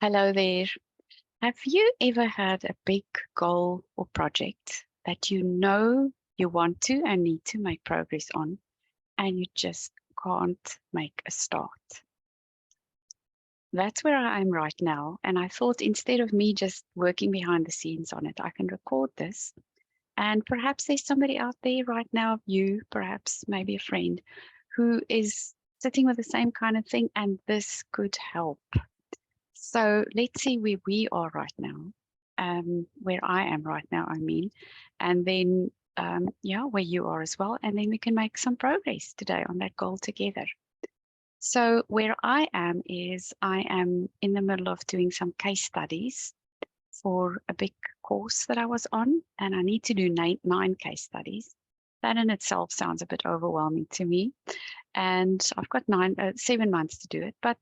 Hello there. Have you ever had a big goal or project that you know you want to and need to make progress on, and you just can't make a start? That's where I am right now. And I thought instead of me just working behind the scenes on it, I can record this. And perhaps there's somebody out there right now, you, perhaps maybe a friend, who is sitting with the same kind of thing, and this could help. So let's see where we are right now, where I am right now, I mean, and then, yeah, where you are as well. And then we can make some progress today on that goal together. So where I am is I am in the middle of doing some case studies for a big course that I was on, and I need to do nine case studies. That in itself sounds a bit overwhelming to me. And I've got 7 months to do it, but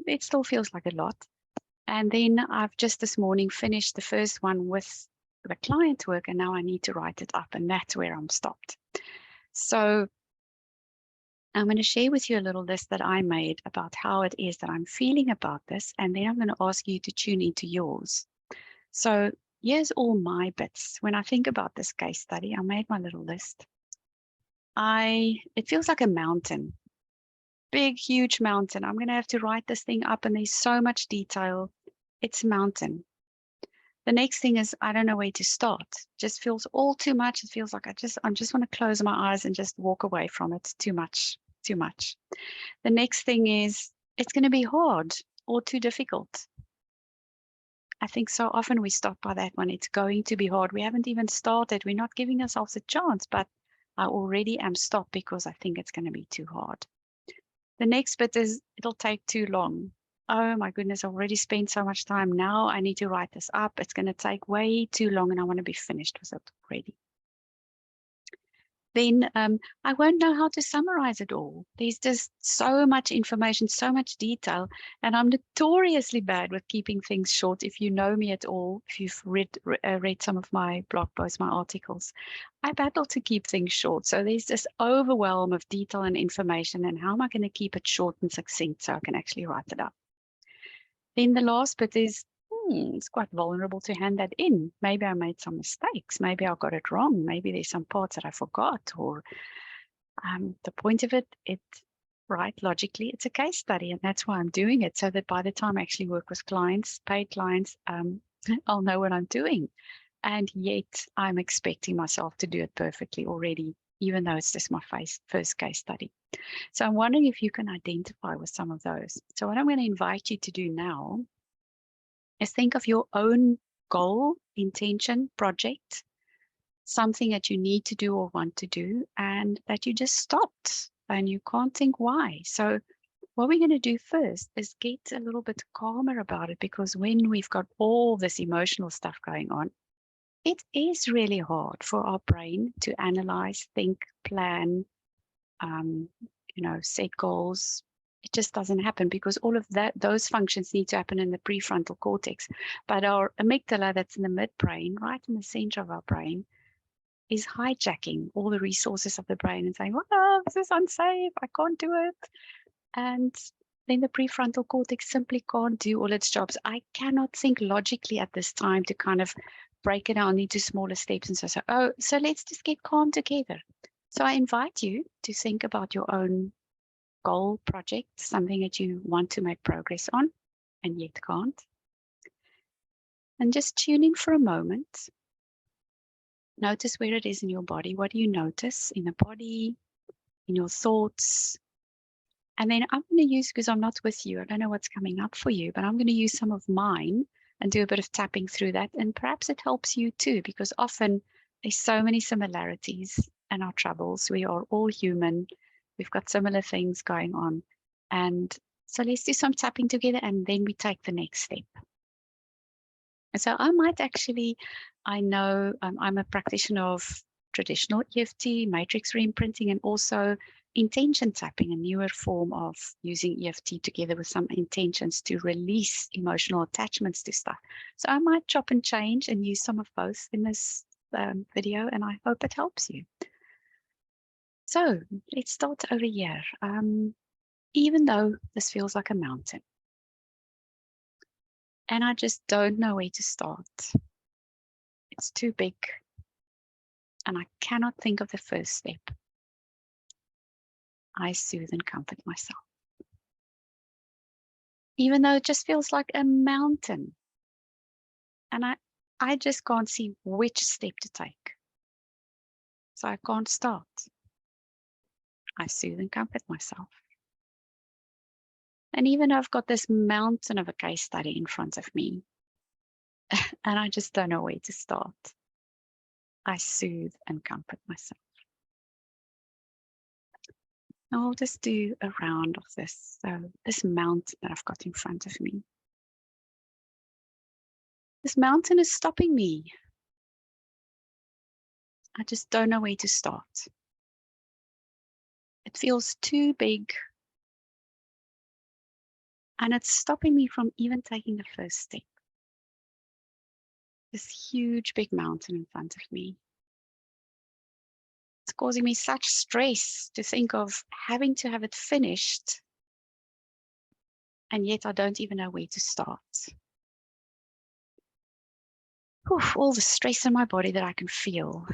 it still feels like a lot. And then I've just this morning finished the first one with the client work, and now I need to write it up, and that's where I'm stopped. So I'm going to share with you a little list that I made about how it is that I'm feeling about this, and then I'm going to ask you to tune into yours. So here's all my bits. When I think about this case study, I made my little list. It feels like a mountain, big, huge mountain. I'm going to have to write this thing up, and there's so much detail. It's a mountain. The next thing is I don't know where to start. Just feels all too much. It feels like I just want to close my eyes and just walk away from it. Too much, too much. The next thing is it's going to be hard or too difficult. I think so often we stop by that one. It's going to be hard. We haven't even started. We're not giving ourselves a chance, but I already am stopped because I think it's going to be too hard. The next bit is it'll take too long. Oh my goodness, I already spent so much time. Now I need to write this up. It's going to take way too long and I want to be finished with it already. Then I won't know how to summarize it all. There's just so much information, so much detail, and I'm notoriously bad with keeping things short. If you know me at all, if you've read some of my blog posts, my articles, I battle to keep things short. So there's this overwhelm of detail and information, and how am I going to keep it short and succinct so I can actually write it up? Then the last bit is, it's quite vulnerable to hand that in. Maybe I made some mistakes. Maybe I got it wrong. Maybe there's some parts that I forgot. Or the point of it, right, logically, it's a case study. And that's why I'm doing it. So that by the time I actually work with clients, paid clients, I'll know what I'm doing. And yet I'm expecting myself to do it perfectly already, even though it's just my first case study. So I'm wondering if you can identify with some of those. So what I'm going to invite you to do now is think of your own goal, intention, project, something that you need to do or want to do, and that you just stopped and you can't think why. So what we're going to do first is get a little bit calmer about it, because when we've got all this emotional stuff going on, it is really hard for our brain to analyze, think, plan, set goals. It just doesn't happen because all of those functions need to happen in the prefrontal cortex. But our amygdala, that's in the midbrain, right in the center of our brain, is hijacking all the resources of the brain and saying, "Oh, this is unsafe. I can't do it." And then the prefrontal cortex simply can't do all its jobs. I cannot think logically at this time to kind of break it down into smaller steps and so let's just get calm together. So I invite you to think about your own goal, project, something that you want to make progress on and yet can't. And just tune in for a moment. Notice where it is in your body. What do you notice in the body, in your thoughts? And then I'm going to use, because I'm not with you, I don't know what's coming up for you, but I'm going to use some of mine and do a bit of tapping through that. And perhaps it helps you too, because often there's so many similarities in our troubles. We are all human. We've got similar things going on. And so let's do some tapping together, and then we take the next step. And so I might actually, I know I'm a practitioner of traditional EFT, matrix reimprinting, and also intention tapping, a newer form of using EFT together with some intentions to release emotional attachments to stuff. So I might chop and change and use some of both in this video, and I hope it helps you. So let's start over here. Even though this feels like a mountain, and I just don't know where to start. It's too big, and I cannot think of the first step. I soothe and comfort myself. Even though it just feels like a mountain, and I just can't see which step to take. So I can't start. I soothe and comfort myself. And even though I've got this mountain of a case study in front of me, and I just don't know where to start, I soothe and comfort myself. Now I'll just do a round of this. So this mountain that I've got in front of me. This mountain is stopping me. I just don't know where to start. It feels too big. And it's stopping me from even taking the first step. This huge big mountain in front of me. It's causing me such stress to think of having to have it finished. And yet I don't even know where to start. Oof, all the stress in my body that I can feel.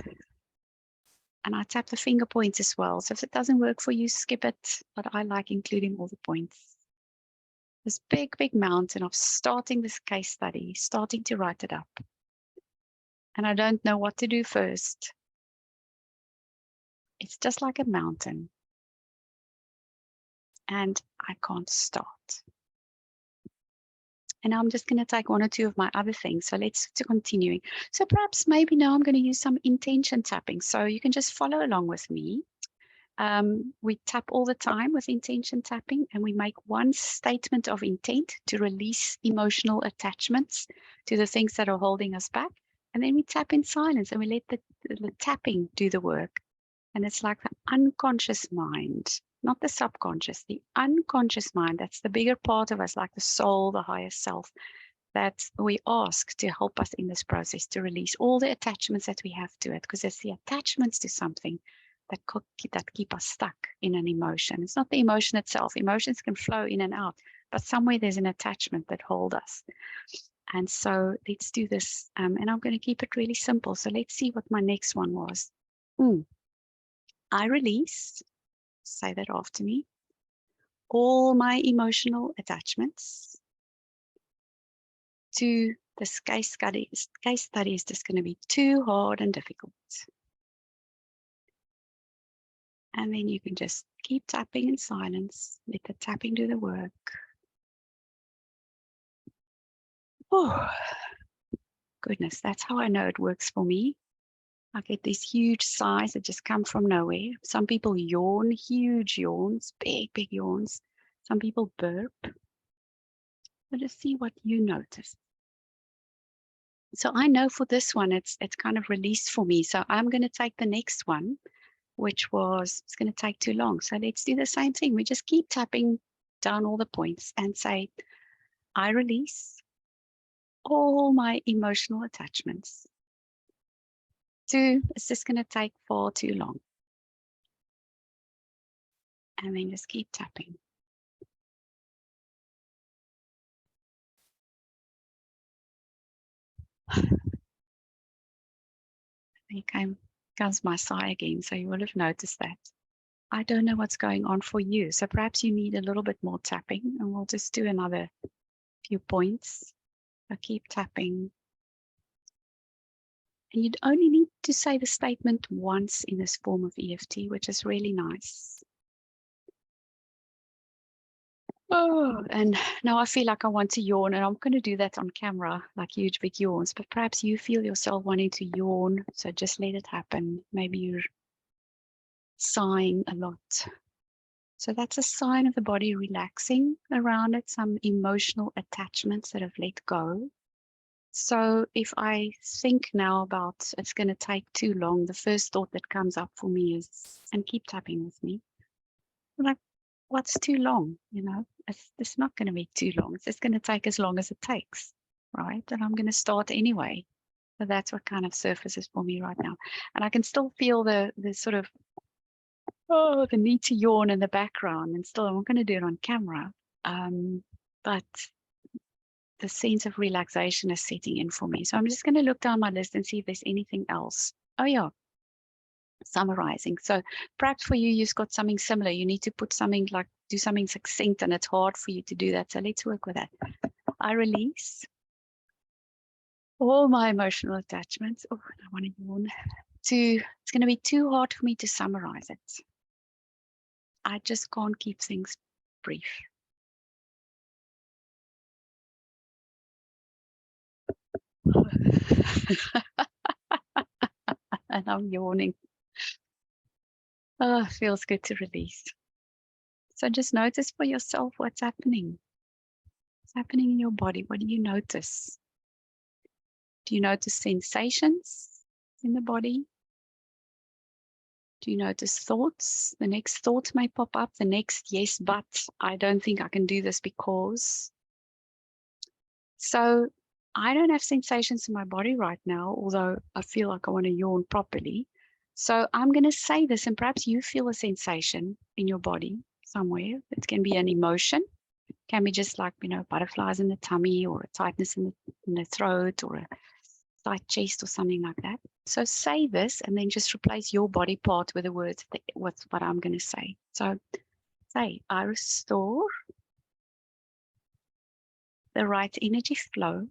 And I tap the finger points as well. So if it doesn't work for you, skip it. But I like including all the points. This big, big mountain of starting this case study, starting to write it up. And I don't know what to do first. It's just like a mountain. And I can't start. And I'm just going to take one or two of my other things. So let's continue. So perhaps maybe now I'm going to use some intention tapping. So you can just follow along with me. We tap all the time with intention tapping, and we make one statement of intent to release emotional attachments to the things that are holding us back. And then we tap in silence and we let the tapping do the work. And it's like the unconscious mind, not the subconscious, the unconscious mind. That's the bigger part of us, like the soul, the higher self, that we ask to help us in this process to release all the attachments that we have to it, because it's the attachments to something that keep us stuck in an emotion. It's not the emotion itself. Emotions can flow in and out, but somewhere there's an attachment that holds us. And so let's do this. And I'm going to keep it really simple. So let's see what my next one was. I release, say that after me, all my emotional attachments to this case study. Case study is just going to be too hard and difficult. And then you can just keep tapping in silence. Let the tapping do the work. Oh, goodness, that's how I know it works for me. I get these huge sighs that just come from nowhere. Some people yawn, huge yawns, big, big yawns. Some people burp. But just see what you notice. So I know for this one, it's kind of released for me. So I'm going to take the next one, which was, it's going to take too long. So let's do the same thing. We just keep tapping down all the points and say, I release all my emotional attachments. It's just going to take far too long. And then just keep tapping. There comes my sigh again, so you will have noticed that. I don't know what's going on for you, so perhaps you need a little bit more tapping, and we'll just do another few points. So keep tapping. And you'd only need to say the statement once in this form of EFT, which is really nice. Oh, and now I feel like I want to yawn, and I'm going to do that on camera, like huge big yawns. But perhaps you feel yourself wanting to yawn, so just let it happen. Maybe you're sighing a lot. So that's a sign of the body relaxing around it, some emotional attachments that have let go. So if I think now about it's going to take too long, the first thought that comes up for me is, and keep tapping with me, like, what's too long? You know, it's not going to be too long. It's just going to take as long as it takes, right? And I'm going to start anyway. So that's what kind of surfaces for me right now. And I can still feel the sort of, the need to yawn in the background. And still, I'm going to do it on camera. But the sense of relaxation is setting in for me. So I'm just going to look down my list and see if there's anything else. Oh yeah, summarizing. So perhaps for you, you've got something similar. You need to put something like do something succinct, and it's hard for you to do that. So let's work with that. I release all my emotional attachments. Oh, I want to yawn. It's going to be too hard for me to summarize it. I just can't keep things brief. And I'm yawning. Oh, it feels good to release. So just notice for yourself what's happening. What's happening in your body? What do you notice? Do you notice sensations in the body? Do you notice thoughts? The next thought may pop up. The next, yes, but I don't think I can do this because. So I don't have sensations in my body right now, although I feel like I want to yawn properly. So I'm going to say this, and perhaps you feel a sensation in your body somewhere. It can be an emotion. It can be just like, butterflies in the tummy, or a tightness in the throat, or a tight chest, or something like that. So say this, and then just replace your body part with the words with what I'm going to say. So say, I restore the right energy flow.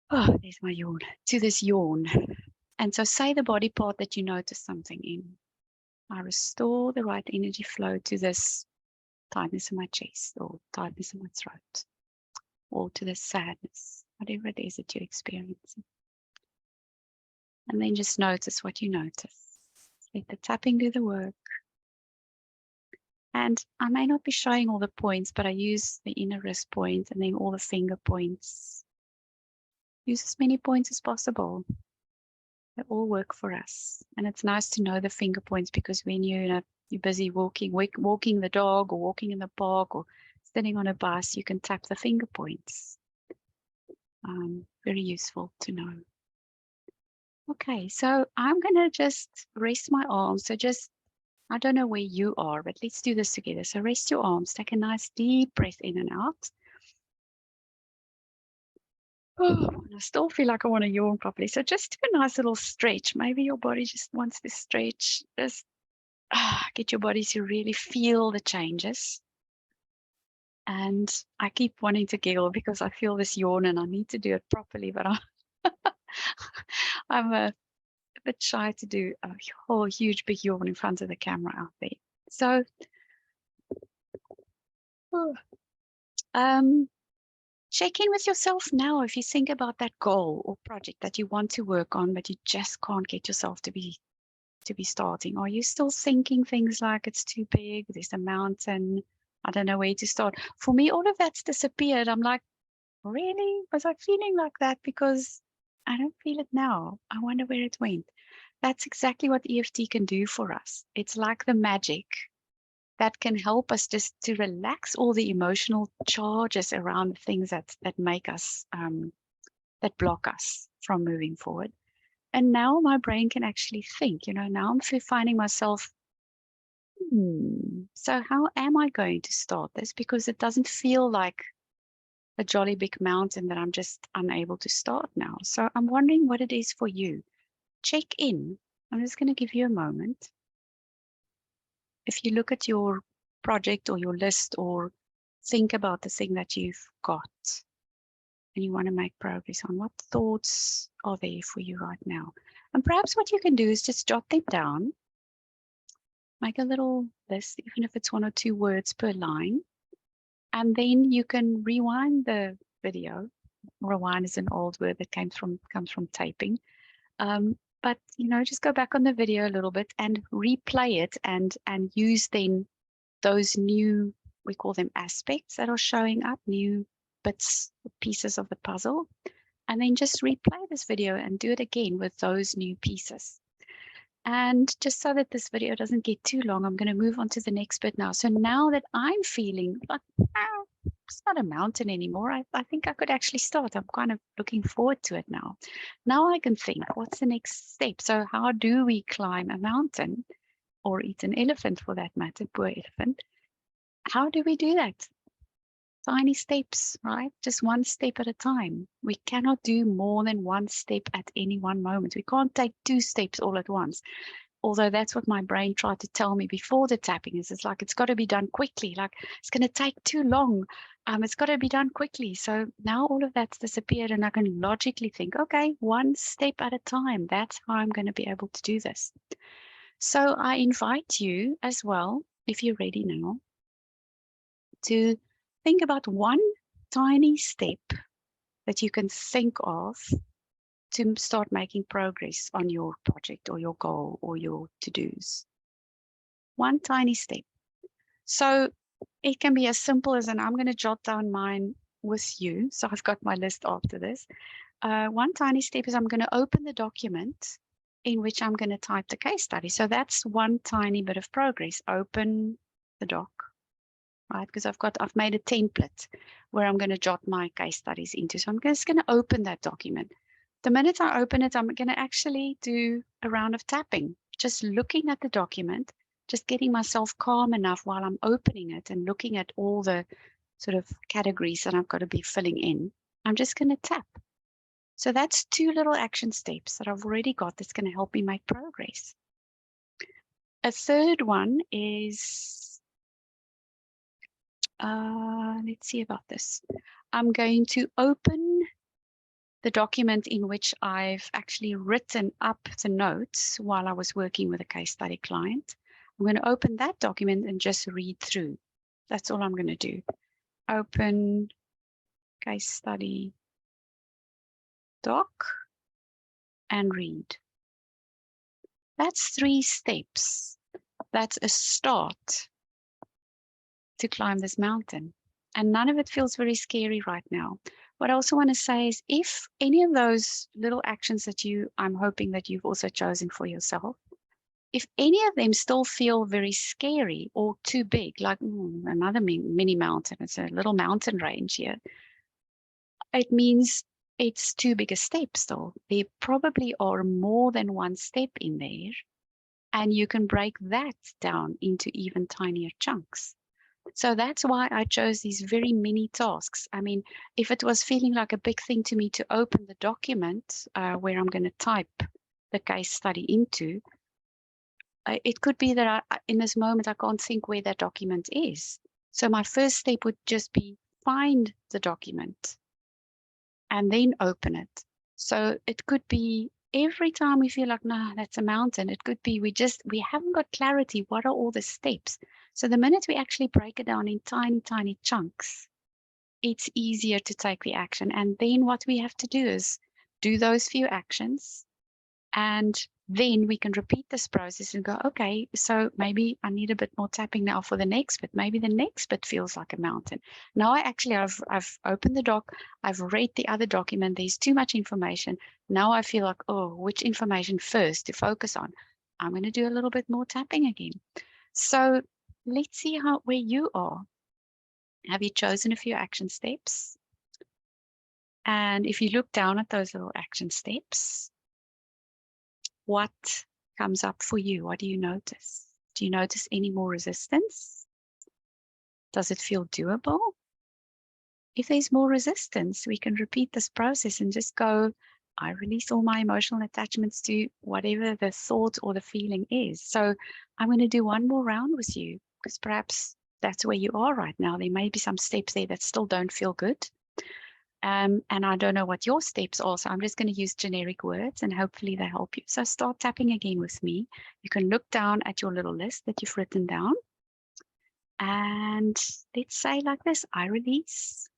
Oh, there's my yawn. To this yawn. And so say the body part that you notice something in. I restore the right energy flow to this tightness in my chest, or tightness in my throat, or to this sadness, whatever it is that you're experiencing. And then just notice what you notice. Let the tapping do the work. And I may not be showing all the points, but I use the inner wrist point and then all the finger points. Use as many points as possible. They all work for us. And it's nice to know the finger points, because when you're busy walking the dog, or walking in the park, or sitting on a bus, you can tap the finger points. Very useful to know. Okay, so I'm going to just rest my arms. So just, I don't know where you are, but let's do this together. So rest your arms. Take a nice deep breath in and out. Oh, I still feel like I want to yawn properly. So just do a nice little stretch. Maybe your body just wants to stretch. Just get your body to really feel the changes. And I keep wanting to giggle because I feel this yawn and I need to do it properly, but I'm a bit shy to do a whole huge big yawn in front of the camera out there. So check in with yourself now. If you think about that goal or project that you want to work on, but you just can't get yourself to be starting, are you still thinking things like it's too big, there's a mountain, I don't know where to start? For me, all of that's disappeared. I'm like, really? Was I feeling like that? Because I don't feel it now. I wonder where it went. That's exactly what EFT can do for us. It's like the magic that can help us just to relax all the emotional charges around things that make us, that block us from moving forward. And now my brain can actually think, now I'm finding myself, so how am I going to start this? Because it doesn't feel like a jolly big mountain that I'm just unable to start now. So I'm wondering what it is for you. Check in. I'm just going to give you a moment. If you look at your project or your list, or think about the thing that you've got and you want to make progress on, what thoughts are there for you right now? And perhaps what you can do is just jot them down. Make a little list, even if it's 1 or 2 words per line. And then you can rewind the video. Rewind is an old word that comes from taping. But just go back on the video a little bit and replay it, and use then those new, we call them aspects, that are showing up, new bits, pieces of the puzzle, and then just replay this video and do it again with those new pieces. And just so that this video doesn't get too long, I'm going to move on to the next bit now. So now that I'm feeling like, it's not a mountain anymore, I think I could actually start. I'm kind of looking forward to it now. Now I can think, what's the next step? So how do we climb a mountain, or eat an elephant for that matter, poor elephant? How do we do that? tiny steps, right? Just one step at a time. We cannot do more than one step at any one moment. We can't take 2 steps all at once. Although that's what my brain tried to tell me before the tapping is it's like, it's got to be done quickly. Like it's going to take too long. It's got to be done quickly. So now all of that's disappeared and I can logically think, okay, one step at a time. That's how I'm going to be able to do this. So I invite you as well, if you're ready now, to think about one tiny step that you can think of to start making progress on your project or your goal or your to-dos. One tiny step. So it can be as simple as, and I'm going to jot down mine with you. So I've got my list after this. One tiny step is I'm going to open the document in which I'm going to type the case study. So that's one tiny bit of progress. Open the doc, right? Because I've made a template where I'm going to jot my case studies into. So I'm just going to open that document. The minute I open it, I'm going to actually do a round of tapping, just looking at the document, just getting myself calm enough while I'm opening it and looking at all the sort of categories that I've got to be filling in. I'm just going to tap. So that's 2 little action steps that I've already got that's going to help me make progress. A third one is, let's see about this. I'm going to open the document in which I've actually written up the notes while I was working with a case study client. I'm going to open that document and just read through. That's all I'm going to do. Open case study doc and read. That's 3 steps. That's a start to climb this mountain. And none of it feels very scary right now. What I also want to say is if any of those little actions that I'm hoping that you've also chosen for yourself, if any of them still feel very scary or too big, like another mini mountain, it's a little mountain range here, it means it's too big a step still. There probably are more than one step in there, and you can break that down into even tinier chunks. So that's why I chose these very mini tasks. I mean, if it was feeling like a big thing to me to open the document where I'm going to type the case study into, it could be that in this moment, I can't think where that document is. So my first step would just be find the document and then open it. So it could be every time we feel like, nah, that's a mountain. It could be we haven't got clarity. What are all the steps? So the minute we actually break it down in tiny, tiny chunks, it's easier to take the action. And then what we have to do is do those few actions. And then we can repeat this process and go, okay, so maybe I need a bit more tapping now for the next bit. Maybe the next bit feels like a mountain. Now I've opened the doc, I've read the other document, there's too much information. Now I feel like, oh, which information first to focus on? I'm going to do a little bit more tapping again. So let's see where you are. Have you chosen a few action steps? And if you look down at those little action steps, what comes up for you? What do you notice? Do you notice any more resistance? Does it feel doable? If there's more resistance, we can repeat this process and just go, I release all my emotional attachments to whatever the thought or the feeling is. So I'm going to do one more round with you because perhaps that's where you are right now. There may be some steps there that still don't feel good. And I don't know what your steps are, so I'm just going to use generic words and hopefully they help you. So start tapping again with me. You can look down at your little list that you've written down. And let's say like this, I release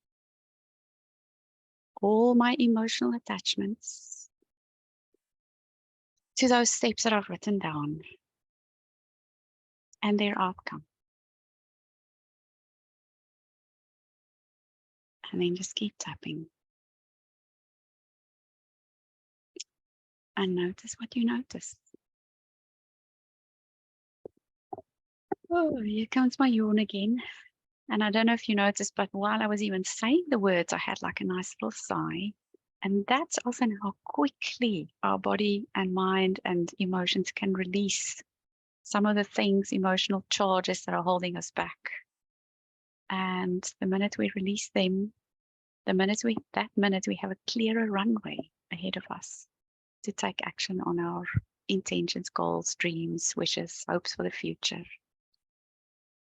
all my emotional attachments to those steps that I've written down and their outcome. And then just keep tapping. And notice what you notice. Oh, here comes my yawn again. And I don't know if you noticed, but while I was even saying the words, I had like a nice little sigh. And that's often how quickly our body and mind and emotions can release some of the things, emotional charges that are holding us back. And the minute we release them, that minute we have a clearer runway ahead of us to take action on our intentions, goals, dreams, wishes, hopes for the future.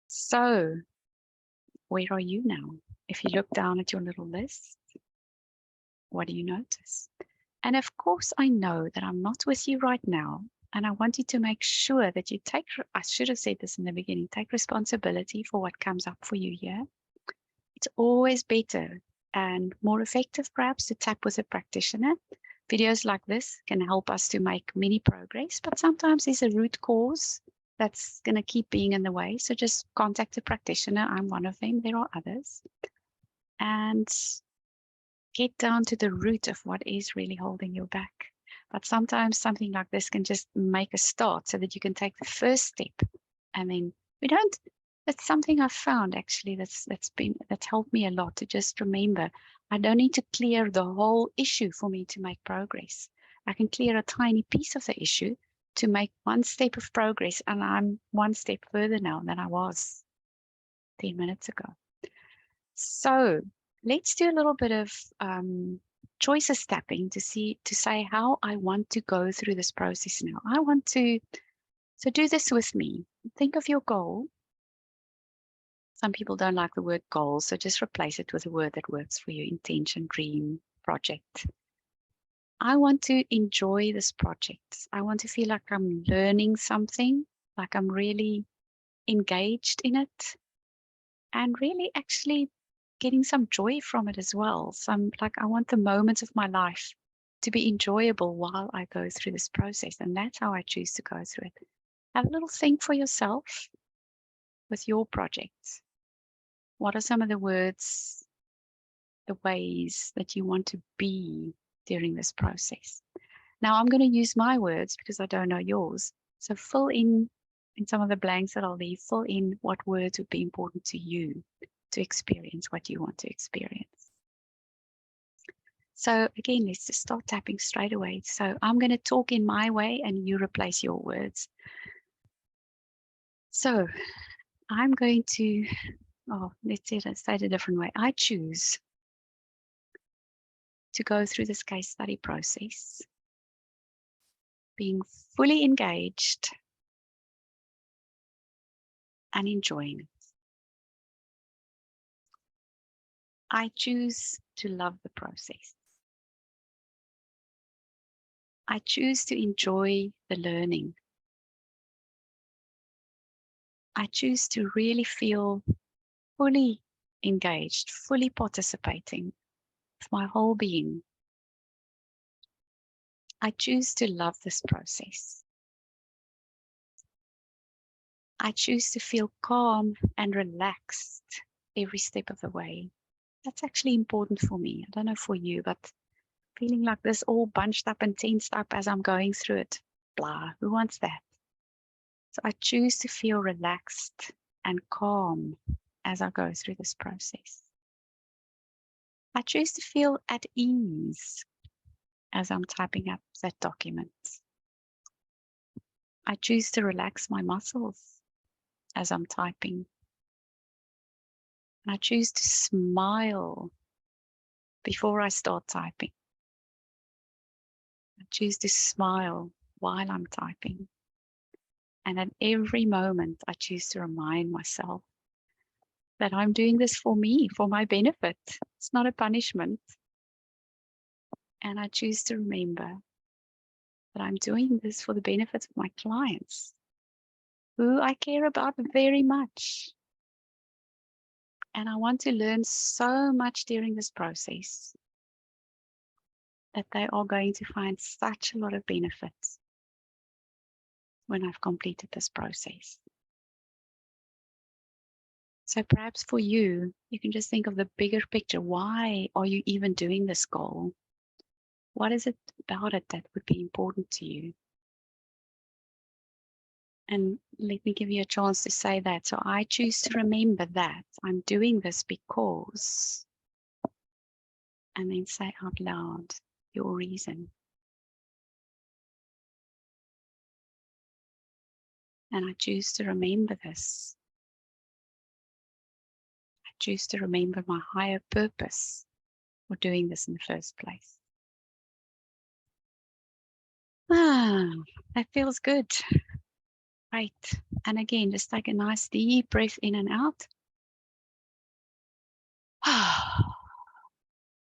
So, where are you now? If you look down at your little list, what do you notice? And of course, I know that I'm not with you right now. And I want you to make sure that you take, I should have said this in the beginning, take responsibility for what comes up for you here. It's always better and more effective, perhaps, to tap with a practitioner. Videos like this can help us to make mini progress, but sometimes there's a root cause that's going to keep being in the way. So just contact a practitioner. I'm one of them. There are others. And get down to the root of what is really holding you back. But sometimes something like this can just make a start so that you can take the first step. And then that's something I've found actually that's helped me a lot to just remember I don't need to clear the whole issue for me to make progress. I can clear a tiny piece of the issue to make one step of progress, and I'm one step further now than I was 10 minutes ago. So let's do a little bit of choices tapping to say how I want to go through this process now. So do this with me. Think of your goal. Some people don't like the word goal, so just replace it with a word that works for you: intention, dream, project. I want to enjoy this project. I want to feel like I'm learning something, like I'm really engaged in it, and really actually getting some joy from it as well. I want the moments of my life to be enjoyable while I go through this process. And that's how I choose to go through it. Have a little think for yourself with your projects. What are some of the words, the ways that you want to be during this process? Now I'm going to use my words because I don't know yours. So fill in some of the blanks that I'll leave, fill in what words would be important to you to experience what you want to experience. So again, let's just start tapping straight away. So I'm going to talk in my way and you replace your words. So I'm going to, let's say it a different way. I choose to go through this case study process, being fully engaged and enjoying it. I choose to love the process. I choose to enjoy the learning. I choose to really feel fully engaged, fully participating with my whole being. I choose to love this process. I choose to feel calm and relaxed every step of the way. That's actually important for me. I don't know for you, but feeling like this all bunched up and tensed up as I'm going through it, blah, who wants that? So I choose to feel relaxed and calm as I go through this process. I choose to feel at ease as I'm typing up that document. I choose to relax my muscles as I'm typing. And I choose to smile before I start typing. I choose to smile while I'm typing. And at every moment, I choose to remind myself that I'm doing this for me, for my benefit. It's not a punishment. And I choose to remember that I'm doing this for the benefit of my clients, who I care about very much. And I want to learn so much during this process that they are going to find such a lot of benefits when I've completed this process. So perhaps for you, you can just think of the bigger picture. Why are you even doing this goal? What is it about it that would be important to you? And let me give you a chance to say that. So I choose to remember that I'm doing this because, and then say out loud your reason. And I choose to remember this. I choose to remember my higher purpose for doing this in the first place. That feels good. Right. And again, just take a nice deep breath in and out.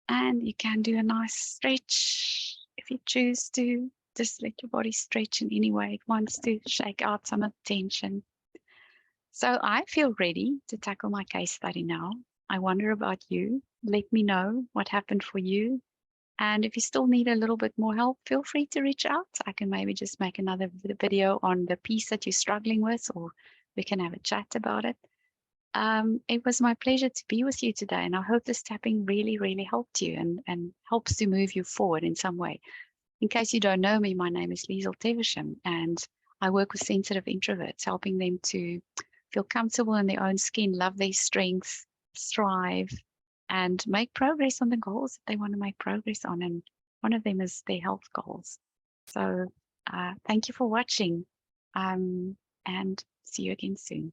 And you can do a nice stretch if you choose to. Just let your body stretch in any way it wants to, shake out some of the tension. So I feel ready to tackle my case study now. I wonder about you. Let me know what happened for you. And if you still need a little bit more help, feel free to reach out. I can maybe just make another video on the piece that you're struggling with, or we can have a chat about it. It was my pleasure to be with you today, and I hope this tapping really, really helped you and helps to move you forward in some way. In case you don't know me, my name is Liesl Teversham, and I work with sensitive introverts, helping them to feel comfortable in their own skin, love their strengths, strive, and make progress on the goals that they want to make progress on. And one of them is their health goals. So thank you for watching, and see you again soon.